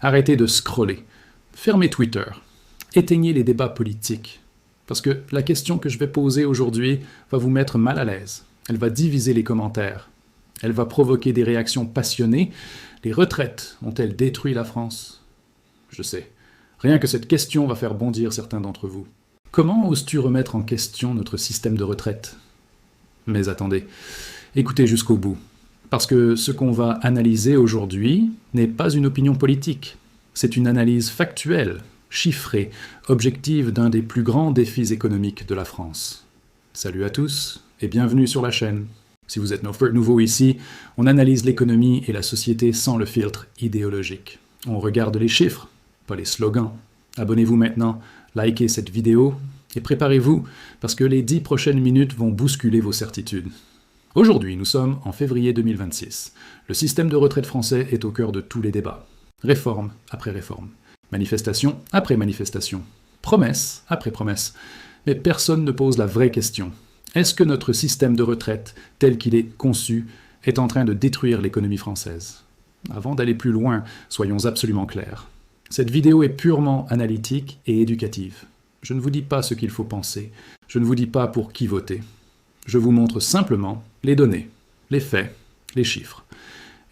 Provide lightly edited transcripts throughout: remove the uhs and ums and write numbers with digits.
Arrêtez de scroller. Fermez Twitter. Éteignez les débats politiques. Parce que la question que je vais poser aujourd'hui va vous mettre mal à l'aise. Elle va diviser les commentaires. Elle va provoquer des réactions passionnées. Les retraites ont-elles détruit la France? Je sais. Rien que cette question va faire bondir certains d'entre vous. Comment oses-tu remettre en question notre système de retraite? Mais attendez, écoutez jusqu'au bout. Parce que ce qu'on va analyser aujourd'hui n'est pas une opinion politique. C'est une analyse factuelle, chiffrée, objective d'un des plus grands défis économiques de la France. Salut à tous et bienvenue sur la chaîne. Si vous êtes nouveau ici, on analyse l'économie et la société sans le filtre idéologique. On regarde les chiffres, pas les slogans. Abonnez-vous maintenant, likez cette vidéo et préparez-vous parce que les 10 prochaines minutes vont bousculer vos certitudes. Aujourd'hui, nous sommes en février 2026. Le système de retraite français est au cœur de tous les débats. Réforme après réforme. Manifestation après manifestation. Promesse après promesse. Mais personne ne pose la vraie question. Est-ce que notre système de retraite, tel qu'il est conçu, est en train de détruire l'économie française? Avant d'aller plus loin, soyons absolument clairs. Cette vidéo est purement analytique et éducative. Je ne vous dis pas ce qu'il faut penser. Je ne vous dis pas pour qui voter. Je vous montre simplement les données, les faits, les chiffres.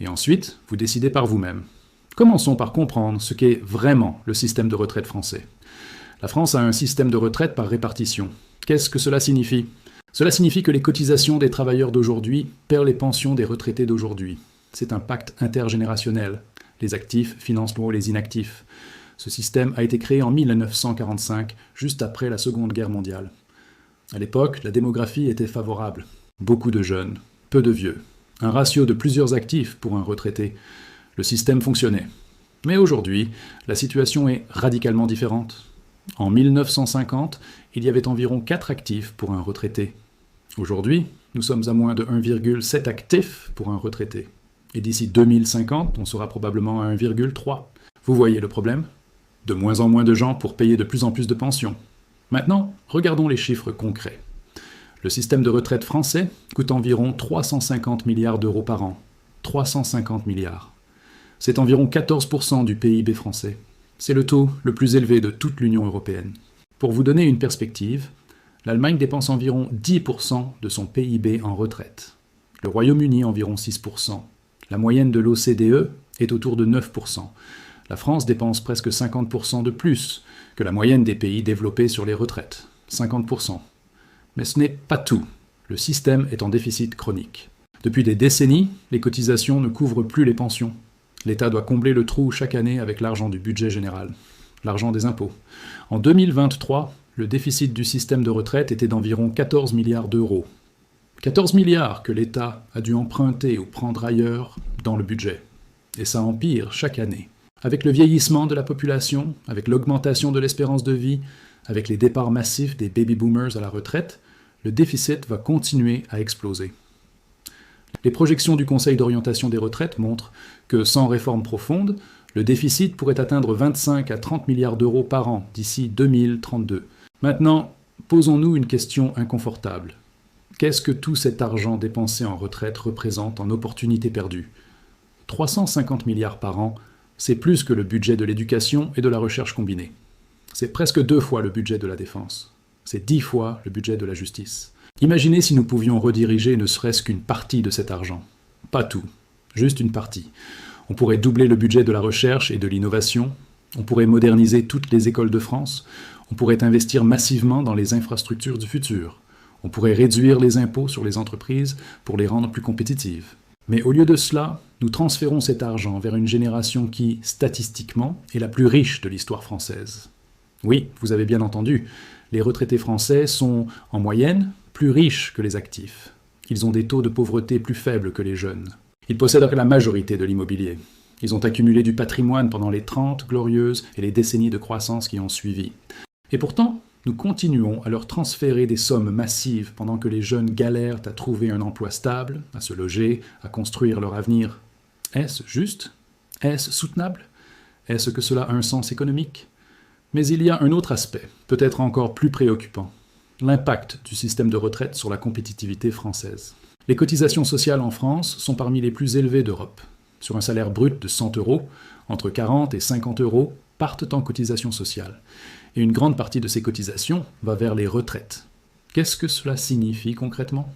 Et ensuite, vous décidez par vous-même. Commençons par comprendre ce qu'est vraiment le système de retraite français. La France a un système de retraite par répartition. Qu'est-ce que cela signifie? Cela signifie que les cotisations des travailleurs d'aujourd'hui perdent les pensions des retraités d'aujourd'hui. C'est un pacte intergénérationnel. Les actifs financent les inactifs. Ce système a été créé en 1945, juste après la Seconde Guerre mondiale. À l'époque, la démographie était favorable. Beaucoup de jeunes, peu de vieux. Un ratio de plusieurs actifs pour un retraité. Le système fonctionnait. Mais aujourd'hui, la situation est radicalement différente. En 1950, il y avait environ 4 actifs pour un retraité. Aujourd'hui, nous sommes à moins de 1,7 actifs pour un retraité. Et d'ici 2050, on sera probablement à 1,3. Vous voyez le problème? De moins en moins de gens pour payer de plus en plus de pensions. Maintenant, regardons les chiffres concrets. Le système de retraite français coûte environ 350 milliards d'euros par an. 350 milliards. C'est environ 14% du PIB français. C'est le taux le plus élevé de toute l'Union européenne. Pour vous donner une perspective, l'Allemagne dépense environ 10% de son PIB en retraite. Le Royaume-Uni environ 6%. La moyenne de l'OCDE est autour de 9%. La France dépense presque 50% de plus que la moyenne des pays développés sur les retraites. 50%. Mais ce n'est pas tout. Le système est en déficit chronique. Depuis des décennies, les cotisations ne couvrent plus les pensions. L'État doit combler le trou chaque année avec l'argent du budget général, l'argent des impôts. En 2023, le déficit du système de retraite était d'environ 14 milliards d'euros. 14 milliards que l'État a dû emprunter ou prendre ailleurs dans le budget. Et ça empire chaque année. Avec le vieillissement de la population, avec l'augmentation de l'espérance de vie, avec les départs massifs des baby-boomers à la retraite, le déficit va continuer à exploser. Les projections du Conseil d'orientation des retraites montrent que sans réforme profonde, le déficit pourrait atteindre 25 à 30 milliards d'euros par an d'ici 2032. Maintenant, posons-nous une question inconfortable. Qu'est-ce que tout cet argent dépensé en retraite représente en opportunités perdues? 350 milliards par an, c'est plus que le budget de l'éducation et de la recherche combinée. C'est presque 2 fois le budget de la défense. C'est 10 fois le budget de la justice. Imaginez si nous pouvions rediriger ne serait-ce qu'une partie de cet argent. Pas tout, juste une partie. On pourrait doubler le budget de la recherche et de l'innovation. On pourrait moderniser toutes les écoles de France. On pourrait investir massivement dans les infrastructures du futur. On pourrait réduire les impôts sur les entreprises pour les rendre plus compétitives. Mais au lieu de cela, nous transférons cet argent vers une génération qui, statistiquement, est la plus riche de l'histoire française. Oui, vous avez bien entendu, les retraités français sont, en moyenne, plus riches que les actifs. Ils ont des taux de pauvreté plus faibles que les jeunes. Ils possèdent la majorité de l'immobilier. Ils ont accumulé du patrimoine pendant les 30 glorieuses et les décennies de croissance qui ont suivi. Et pourtant, nous continuons à leur transférer des sommes massives pendant que les jeunes galèrent à trouver un emploi stable, à se loger, à construire leur avenir. Est-ce juste? Est-ce soutenable? Est-ce que cela a un sens économique? Mais il y a un autre aspect, peut-être encore plus préoccupant. L'impact du système de retraite sur la compétitivité française. Les cotisations sociales en France sont parmi les plus élevées d'Europe. sur un salaire brut de 100 euros, entre 40 et 50 euros partent en cotisation sociale. Et une grande partie de ces cotisations va vers les retraites. Qu'est-ce que cela signifie concrètement ?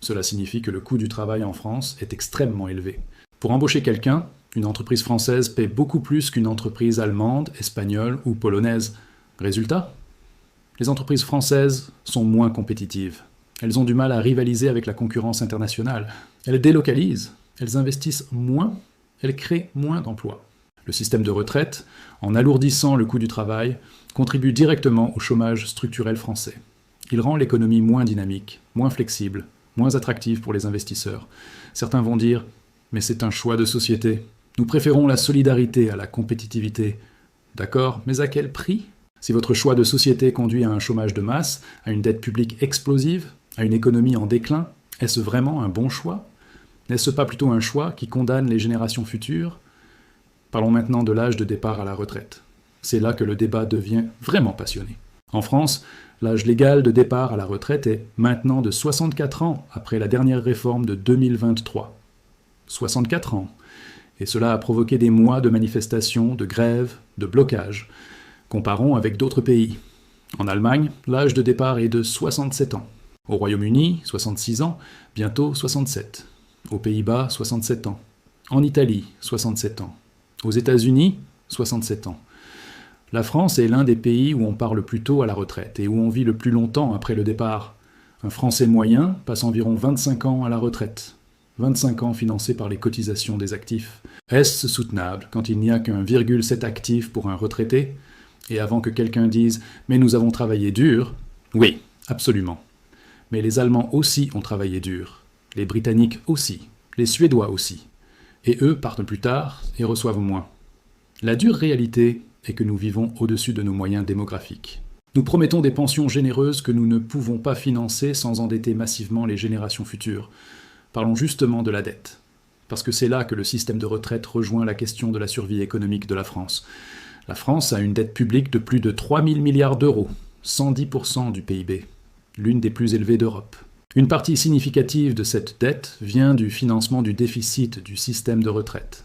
Cela signifie que le coût du travail en France est extrêmement élevé. Pour embaucher quelqu'un, une entreprise française paie beaucoup plus qu'une entreprise allemande, espagnole ou polonaise. Résultat ? Les entreprises françaises sont moins compétitives. Elles ont du mal à rivaliser avec la concurrence internationale. Elles délocalisent, elles investissent moins, elles créent moins d'emplois. Le système de retraite, en alourdissant le coût du travail, contribue directement au chômage structurel français. Il rend l'économie moins dynamique, moins flexible, moins attractive pour les investisseurs. Certains vont dire « mais c'est un choix de société. Nous préférons la solidarité à la compétitivité. » D'accord, mais à quel prix ? Si votre choix de société conduit à un chômage de masse, à une dette publique explosive, à une économie en déclin, est-ce vraiment un bon choix ? N'est-ce pas plutôt un choix qui condamne les générations futures ? Parlons maintenant de l'âge de départ à la retraite. C'est là que le débat devient vraiment passionné. En France, l'âge légal de départ à la retraite est maintenant de 64 ans après la dernière réforme de 2023. 64 ans. Et cela a provoqué des mois de manifestations, de grèves, de blocages. Comparons avec d'autres pays. En Allemagne, l'âge de départ est de 67 ans. Au Royaume-Uni, 66 ans, bientôt 67. Aux Pays-Bas, 67 ans. En Italie, 67 ans. Aux États-Unis, 67 ans. La France est l'un des pays où on part le plus tôt à la retraite et où on vit le plus longtemps après le départ. Un Français moyen passe environ 25 ans à la retraite. 25 ans financés par les cotisations des actifs. Est-ce soutenable quand il n'y a qu'un 1,7 actif pour un retraité ? Et avant que quelqu'un dise « mais nous avons travaillé dur », oui, absolument. Mais les Allemands aussi ont travaillé dur. Les Britanniques aussi. Les Suédois aussi. Et eux partent plus tard et reçoivent moins. La dure réalité est que nous vivons au-dessus de nos moyens démographiques. Nous promettons des pensions généreuses que nous ne pouvons pas financer sans endetter massivement les générations futures. Parlons justement de la dette. Parce que c'est là que le système de retraite rejoint la question de la survie économique de la France. La France a une dette publique de plus de 3 000 milliards d'euros, 110% du PIB, l'une des plus élevées d'Europe. Une partie significative de cette dette vient du financement du déficit du système de retraite.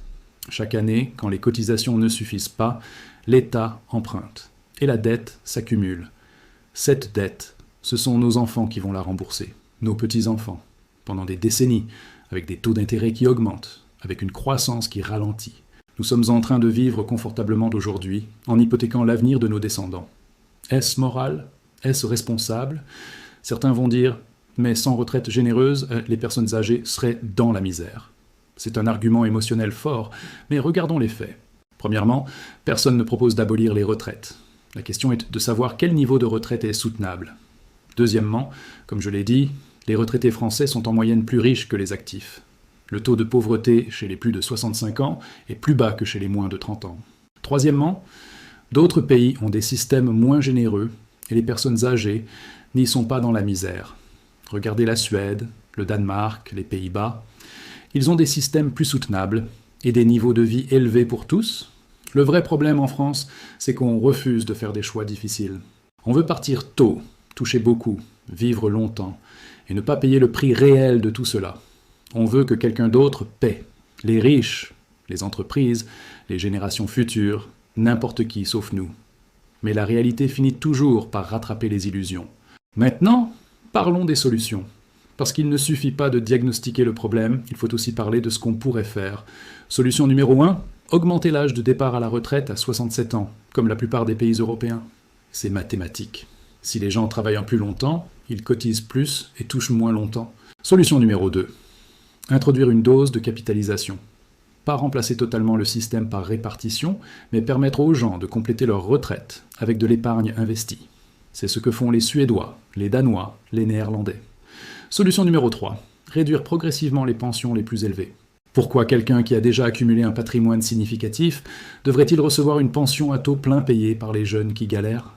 Chaque année, quand les cotisations ne suffisent pas, l'État emprunte. Et la dette s'accumule. Cette dette, ce sont nos enfants qui vont la rembourser, nos petits-enfants, pendant des décennies, avec des taux d'intérêt qui augmentent, avec une croissance qui ralentit. Nous sommes en train de vivre confortablement d'aujourd'hui, en hypothéquant l'avenir de nos descendants. Est-ce moral ? Est-ce responsable ? Certains vont dire « mais sans retraite généreuse, les personnes âgées seraient dans la misère ». C'est un argument émotionnel fort, mais regardons les faits. Premièrement, personne ne propose d'abolir les retraites. La question est de savoir quel niveau de retraite est soutenable. Deuxièmement, comme je l'ai dit, les retraités français sont en moyenne plus riches que les actifs. Le taux de pauvreté chez les plus de 65 ans est plus bas que chez les moins de 30 ans. Troisièmement, d'autres pays ont des systèmes moins généreux et les personnes âgées n'y sont pas dans la misère. Regardez la Suède, le Danemark, les Pays-Bas. Ils ont des systèmes plus soutenables et des niveaux de vie élevés pour tous. Le vrai problème en France, c'est qu'on refuse de faire des choix difficiles. On veut partir tôt, toucher beaucoup, vivre longtemps et ne pas payer le prix réel de tout cela. On veut que quelqu'un d'autre paie. Les riches, les entreprises, les générations futures, n'importe qui sauf nous. Mais la réalité finit toujours par rattraper les illusions. Maintenant, parlons des solutions. Parce qu'il ne suffit pas de diagnostiquer le problème, il faut aussi parler de ce qu'on pourrait faire. Solution numéro 1, augmenter l'âge de départ à la retraite à 67 ans, comme la plupart des pays européens. C'est mathématique. Si les gens travaillent plus longtemps, ils cotisent plus et touchent moins longtemps. Solution numéro 2. Introduire une dose de capitalisation. Pas remplacer totalement le système par répartition, mais permettre aux gens de compléter leur retraite avec de l'épargne investie. C'est ce que font les Suédois, les Danois, les Néerlandais. Solution numéro 3. Réduire progressivement les pensions les plus élevées. Pourquoi quelqu'un qui a déjà accumulé un patrimoine significatif devrait-il recevoir une pension à taux plein payée par les jeunes qui galèrent ?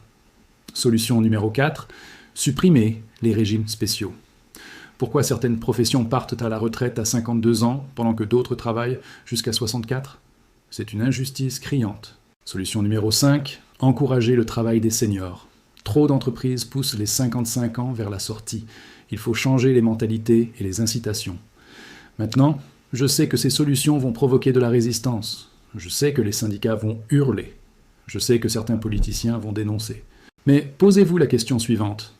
Solution numéro 4. Supprimer les régimes spéciaux. Pourquoi certaines professions partent à la retraite à 52 ans, pendant que d'autres travaillent jusqu'à 64 ? C'est une injustice criante. Solution numéro 5, encourager le travail des seniors. Trop d'entreprises poussent les 55 ans vers la sortie. Il faut changer les mentalités et les incitations. Maintenant, Je sais que ces solutions vont provoquer de la résistance. Je sais que les syndicats vont hurler. Je sais que certains politiciens vont dénoncer. Mais posez-vous la question suivante.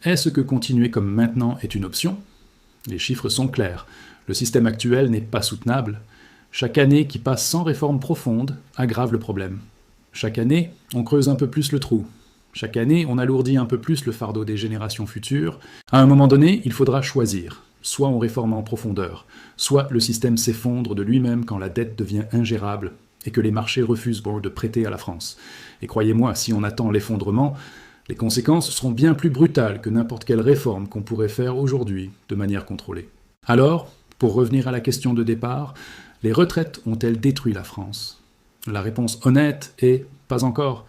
Est-ce que continuer comme maintenant est une option ? Les chiffres sont clairs. Le système actuel n'est pas soutenable. Chaque année qui passe sans réforme profonde aggrave le problème. Chaque année, on creuse un peu plus le trou. Chaque année, on alourdit un peu plus le fardeau des générations futures. À un moment donné, il faudra choisir. Soit on réforme en profondeur, soit le système s'effondre de lui-même quand la dette devient ingérable et que les marchés refusent de prêter à la France. Et croyez-moi, si on attend l'effondrement, les conséquences seront bien plus brutales que n'importe quelle réforme qu'on pourrait faire aujourd'hui de manière contrôlée. Alors, pour revenir à la question de départ, les retraites ont-elles détruit la France ? La réponse honnête est « pas encore »,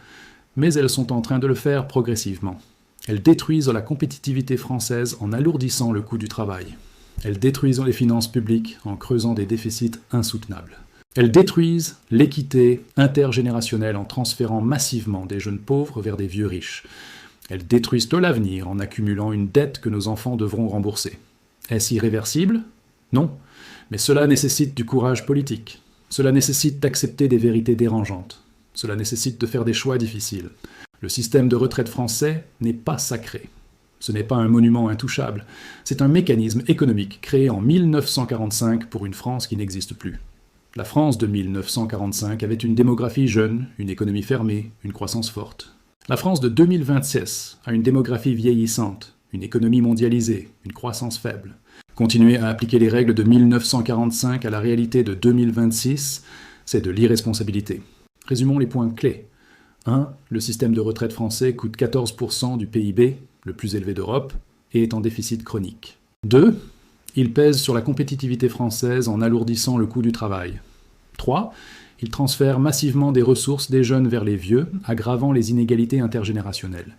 mais elles sont en train de le faire progressivement. Elles détruisent la compétitivité française en alourdissant le coût du travail. Elles détruisent les finances publiques en creusant des déficits insoutenables. Elles détruisent l'équité intergénérationnelle en transférant massivement des jeunes pauvres vers des vieux riches. Elles détruisent l'avenir en accumulant une dette que nos enfants devront rembourser. Est-ce irréversible ? Non, mais cela nécessite du courage politique. Cela nécessite d'accepter des vérités dérangeantes. Cela nécessite de faire des choix difficiles. Le système de retraite français n'est pas sacré. Ce n'est pas un monument intouchable. C'est un mécanisme économique créé en 1945 pour une France qui n'existe plus. La France de 1945 avait une démographie jeune, une économie fermée, une croissance forte. La France de 2026 a une démographie vieillissante, une économie mondialisée, une croissance faible. Continuer à appliquer les règles de 1945 à la réalité de 2026, c'est de l'irresponsabilité. Résumons les points clés. 1. Le système de retraite français coûte 14% du PIB, le plus élevé d'Europe, et est en déficit chronique. 2. Il pèse sur la compétitivité française en alourdissant le coût du travail. 3. Il transfère massivement des ressources des jeunes vers les vieux, aggravant les inégalités intergénérationnelles.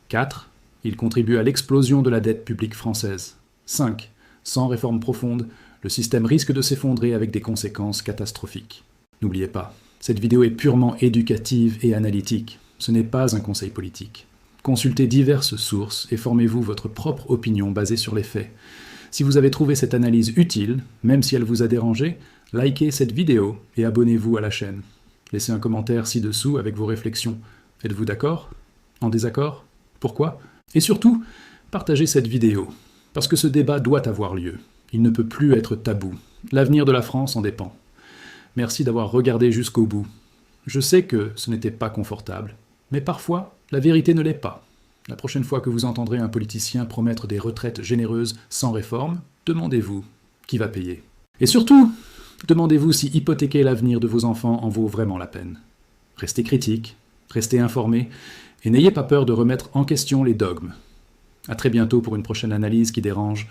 4. Il contribue à l'explosion de la dette publique française. 5. Sans réforme profonde, le système risque de s'effondrer avec des conséquences catastrophiques. N'oubliez pas, cette vidéo est purement éducative et analytique. Ce n'est pas un conseil politique. Consultez diverses sources et formez-vous votre propre opinion basée sur les faits. Si vous avez trouvé cette analyse utile, même si elle vous a dérangé, likez cette vidéo et abonnez-vous à la chaîne. Laissez un commentaire ci-dessous avec vos réflexions. Êtes-vous d'accord ? En désaccord ? Pourquoi ? Et surtout, partagez cette vidéo, parce que ce débat doit avoir lieu. Il ne peut plus être tabou. L'avenir de la France en dépend. Merci d'avoir regardé jusqu'au bout. Je sais que ce n'était pas confortable, mais parfois, la vérité ne l'est pas. La prochaine fois que vous entendrez un politicien promettre des retraites généreuses sans réforme, demandez-vous qui va payer. Et surtout, demandez-vous si hypothéquer l'avenir de vos enfants en vaut vraiment la peine. Restez critique, restez informé, et n'ayez pas peur de remettre en question les dogmes. À très bientôt pour une prochaine analyse qui dérange.